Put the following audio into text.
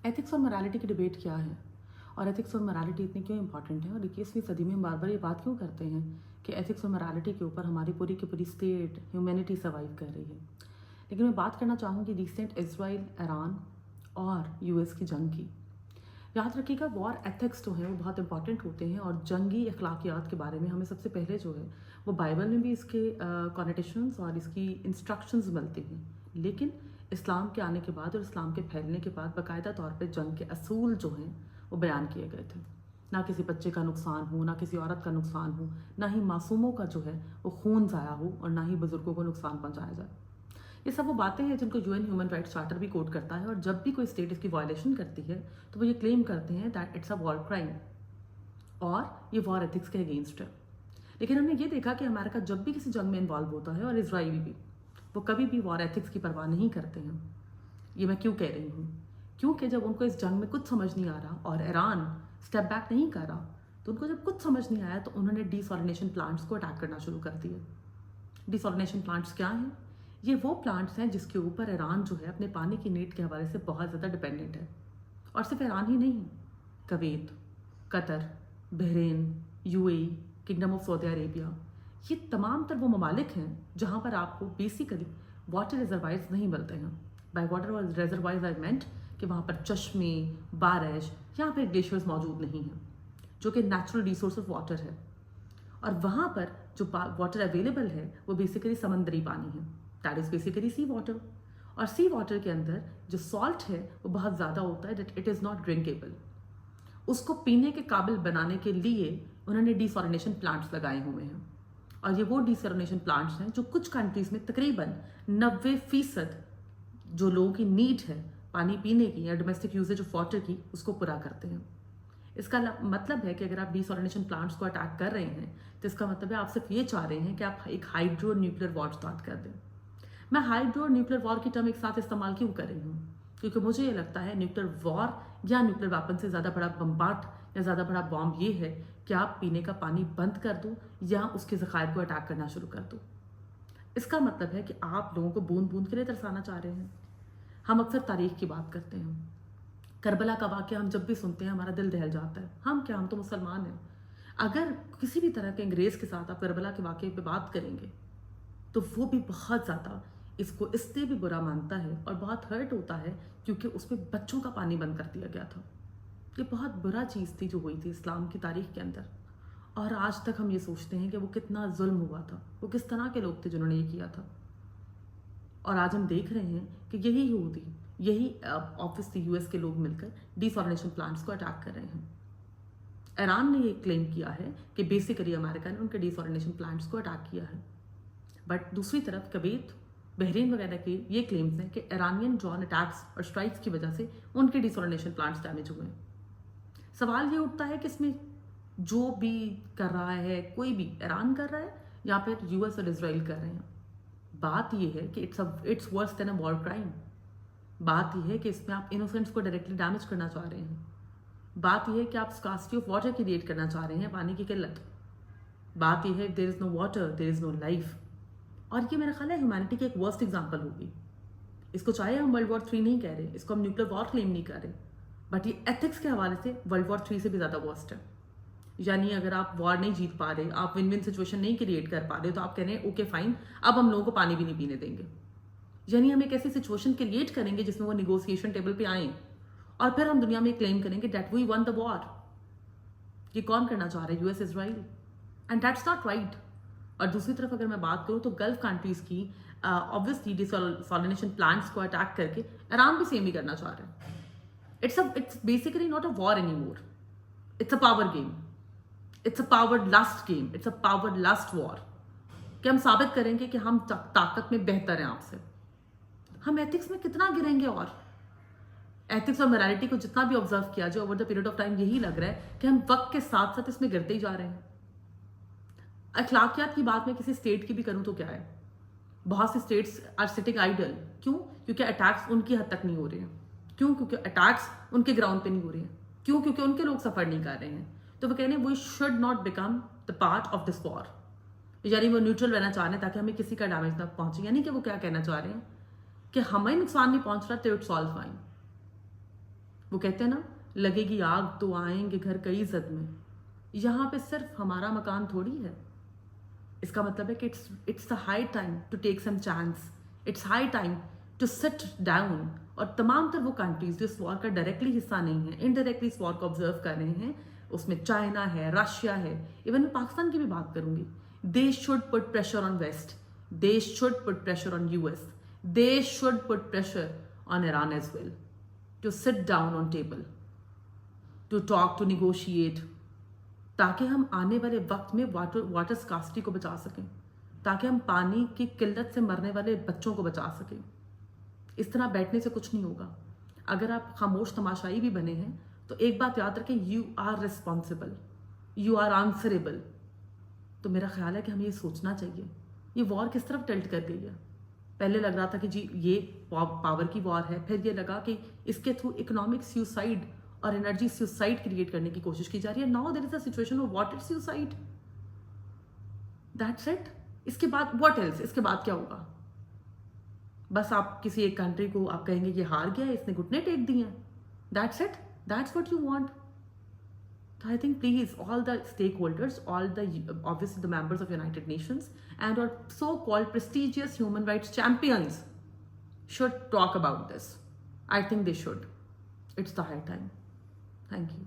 Ethics और morality की debate क्या है और एथिक्स और मोरालिटी इतनी क्यों इंपॉर्टेंट है और 21वीं सदी में हम बार बार ये बात क्यों करते हैं कि एथिक्स और मोरालिटी के ऊपर हमारी पूरी की पूरी स्टेट ह्यूमैनिटी सर्वाइव कर रही है। लेकिन मैं बात करना चाहूँगी रिसेंट इजराइल ईरान और यूएस की जंग की। याद रखिएगा, वॉर एथिक्स जो हैं वो बहुत इंपॉर्टेंट होते हैं और जंगी अखलाकियात के बारे में हमें सबसे पहले जो है वो बाइबल में भी इसके कॉनेटिशंस और इसकी इंस्ट्रक्शंस मिलती हैं। लेकिन इस्लाम के आने के बाद और इस्लाम के फैलने के बाद बाकायदा तौर पे जंग के असूल जो हैं वो बयान किए गए थे। ना किसी बच्चे का नुकसान हो, ना किसी औरत का नुकसान हो, ना ही मासूमों का जो है वो खून ज़ाया हो और ना ही बुजुर्गों को नुकसान पहुंचाया जाए। ये सब वो बातें हैं जिनको यूएन ह्यूमन राइट्स चार्टर भी कोट करता है और जब भी कोई स्टेट इसकी वायलेशन करती है तो वो ये क्लेम करते हैं that it's a war crime और ये वॉर एथिक्स के अगेंस्ट है। लेकिन हमने ये देखा कि अमेरिका जब भी किसी जंग में इन्वॉल्व होता है और इसराइल भी, वो कभी भी वॉर एथिक्स की परवाह नहीं करते हैं। ये मैं क्यों कह रही हूँ? क्योंकि जब उनको इस जंग में कुछ समझ नहीं आ रहा और ईरान स्टेप बैक नहीं कर रहा, तो उनको जब कुछ समझ नहीं आया तो उन्होंने डिसॉलिनेशन प्लांट्स को अटैक करना शुरू कर दिया। डिसॉलिनेशन प्लांट्स क्या हैं? ये वो प्लांट्स हैं जिसके ऊपर ईरान जो है अपने पानी की नीड के हवाले से बहुत ज़्यादा डिपेंडेंट है। और सिर्फ ईरान ही नहीं, Kuwait, Qatar, Bahrain, UAE, kingdom of Saudi Arabia, ये तमाम तर वो ममालिक हैं जहाँ पर आपको बेसिकली वाटर रिजर्वायर्स नहीं मिलते हैं। बाय वाटर रिजर्वायर्स आई मेंट कि वहाँ पर चश्मे, बारिश या फिर ग्लेशियर्स मौजूद नहीं हैं, जो कि नेचुरल रिसोर्स ऑफ वाटर है। और वहाँ पर जो वाटर अवेलेबल है वो बेसिकली समंदरी पानी है, that is basically sea water. और सी वाटर के अंदर जो सॉल्ट है वो बहुत ज़्यादा होता है that it is not drinkable. उसको पीने के काबिल बनाने के लिए उन्होंने डिसॉलिनेशन प्लांट्स लगाए हुए हैं। और ये वो डिसॉलिनेशन प्लांट्स हैं जो कुछ कंट्रीज़ में तकरीबन 90% जो लोगों की नीड है पानी पीने की या डोमेस्टिक यूजेज ऑफ वाटर की, उसको पूरा करते हैं। इसका मतलब है कि अगर आप डिसॉलिनेशन प्लांट्स को अटैक कर रहे हैं तो इसका मतलब है आप सिर्फ ये चाह रहे हैं कि आप एक हाइड्रो न्यूक्लियर वॉर स्टार्ट कर दें। मैं हाइड्रो और न्यूक्लियर वॉर की टर्म एक साथ इस्तेमाल क्यों कर रही हूँ? क्योंकि मुझे ये लगता है न्यूक्लियर वॉर या न्यूक्लियर वेपन से ज़्यादा बड़ा बम्बार्ट या ज़्यादा बड़ा बॉम्ब ये है कि आप पीने का पानी बंद कर दो या उसके ज़खायर को अटैक करना शुरू कर दो। इसका मतलब है कि आप लोगों को बूंद बूंद के लिए तरसाना चाह रहे हैं। हम अक्सर तारीख की बात करते हैं, करबला का वाक़या हम जब भी सुनते हैं हमारा दिल दहल जाता है। हम क्या, हम तो मुसलमान हैं। अगर किसी भी तरह के अंग्रेज़ के साथ आप करबला के वाक़े पे बात करेंगे तो वो भी बहुत ज़्यादा इसको इसलिए भी बुरा मानता है और बहुत हर्ट होता है क्योंकि उसमें बच्चों का पानी बंद कर दिया गया था। ये बहुत बुरा चीज़ थी जो हुई थी इस्लाम की तारीख के अंदर। और आज तक हम ये सोचते हैं कि वो कितना जुल्म हुआ था, वो किस तरह के लोग थे जिन्होंने ये किया था। और आज हम देख रहे हैं कि यही यहूदी, यही ऑब्वियसली यूएस के लोग मिलकर डिसॉलिनेशन प्लांट्स को अटैक कर रहे हैं। ईरान ने ये क्लेम किया है कि बेसिकली अमेरिका ने उनके डिसॉलिनेशन प्लांट्स को अटैक किया है। बट दूसरी तरफ कुवैत, बहरीन वगैरह के ये क्लेम्स हैं कि ईरानियन ड्रोन अटैक्स और स्ट्राइक्स की वजह से उनके डिसॉलिनेशन प्लांट्स डैमेज हुए हैं। सवाल ये उठता है कि इसमें जो भी कर रहा है, कोई भी ईरान कर रहा है या फिर यूएस और इसराइल कर रहे हैं, बात यह है कि it's worse than a war crime. बात यह है कि इसमें आप इनोसेंट्स को डायरेक्टली डैमेज करना चाह रहे हैं। बात यह है कि आप स्कार्सिटी ऑफ वाटर क्रिएट करना चाह रहे हैं, पानी की किल्लत। बात यह है there is no water there is no life. और ये मेरा ख्याल है ह्यूमैनिटी की एक वर्स्ट एग्जाम्पल होगी। इसको चाहे हम वर्ल्ड वॉर 3 नहीं कह रहे, इसको हम न्यूक्लियर वॉर क्लेम नहीं कर रहे, बट ये एथिक्स के हवाले से वर्ल्ड वॉर 3 से भी ज़्यादा वर्स्ट है। यानी अगर आप वॉर नहीं जीत पा रहे, आप विन विन सिचुएशन नहीं क्रिएट कर पा रहे, तो आप कह रहे हैं ओके फाइन, अब हम लोगों को पानी भी नहीं पीने देंगे। यानी हम एक ऐसी सिचुएशन क्रिएट करेंगे जिसमें वो निगोसिएशन टेबल पे आए और फिर हम दुनिया में क्लेम करेंगे that we won the war. ये कौन करना चाह रहा है? US, Israel, and that's not right. और दूसरी तरफ अगर मैं बात करूं तो गल्फ कंट्रीज की ऑब्वियसली डिसॉलिनेशन प्लांट्स को अटैक करके ईरान भी सेम ही करना चाह रहे हैं। It's basically not a war any more, it's a power game, it's a power lust game, it's a power lust war कि हम साबित करेंगे कि हम ताकत में बेहतर हैं आपसे। हम एथिक्स में कितना गिरेंगे? और एथिक्स और मोरालिटी को जितना भी ऑब्जर्व किया जाए over the period of time, यही लग रहा है कि हम वक्त के साथ साथ इसमें गिरते ही जा रहे हैं। अखलाकियात की बात मैं किसी स्टेट की भी करूं तो क्या है, बहुत सी स्टेट्स आर सिटिंग आइडल। क्यों? क्योंकि अटैक्स उनकी हद तक नहीं हो रहे हैं। क्यों? क्योंकि अटैक्स उनके ग्राउंड पे नहीं हो रहे हैं। क्यों? क्योंकि उनके लोग सफर नहीं कर रहे हैं। तो वो कह रहे हैं we should not become the part of this war. यानी वो न्यूट्रल रहना चाह रहे हैं ताकि हमें किसी का डैमेज ना पहुंचे। यानी कि वो क्या कहना चाह रहे हैं कि हमें नुकसान नहीं पहुंच रहा तो इट्स ऑल फाइन। वो कहते हैं ना, लगेगी आग तो आएंगे घर कई जद में। यहाँ पे सिर्फ हमारा मकान थोड़ी है। इसका मतलब है कि it's the high time to take some chance, it's high time to sit down. और तमाम तर वो कंट्रीज जो इस वॉर का डायरेक्टली हिस्सा नहीं है, इनडायरेक्टली इस वॉर को ऑब्जर्व कर रहे हैं, उसमें चाइना है, रशिया है, इवन मैं पाकिस्तान की भी बात करूंगी, they should put pressure on West, they should put pressure on US, they should put pressure on Iran as well to sit down on table, to talk, to negotiate, ताकि हम आने वाले वक्त में वाटर स्कार्सिटी को बचा सकें, ताकि हम पानी की किल्लत से मरने वाले बच्चों को बचा सकें। इस तरह बैठने से कुछ नहीं होगा। अगर आप खामोश तमाशाई भी बने हैं तो एक बात याद रखें, you are responsible, you are answerable. तो मेरा ख्याल है कि हमें ये सोचना चाहिए, ये वॉर किस तरफ टिल्ट कर गई है। पहले लग रहा था कि जी ये पावर की वॉर है, फिर ये लगा कि इसके थ्रू इकोनॉमिक सुसाइड और एनर्जी सुसाइड क्रिएट करने की कोशिश की जा रही है। Now there is a situation of water suicide, that's it. इसके बाद व्हाट एल्स, इसके बाद क्या होगा? बस आप किसी एक कंट्री को आप कहेंगे ये हार गया, इसने घुटने टेक दिए हैं, that's it, that's what you want. So I think please all the stakeholders, all the obviously the members of United Nations and our so-called prestigious human rights champions should talk about this. I think they should. It's the high time. Thank you.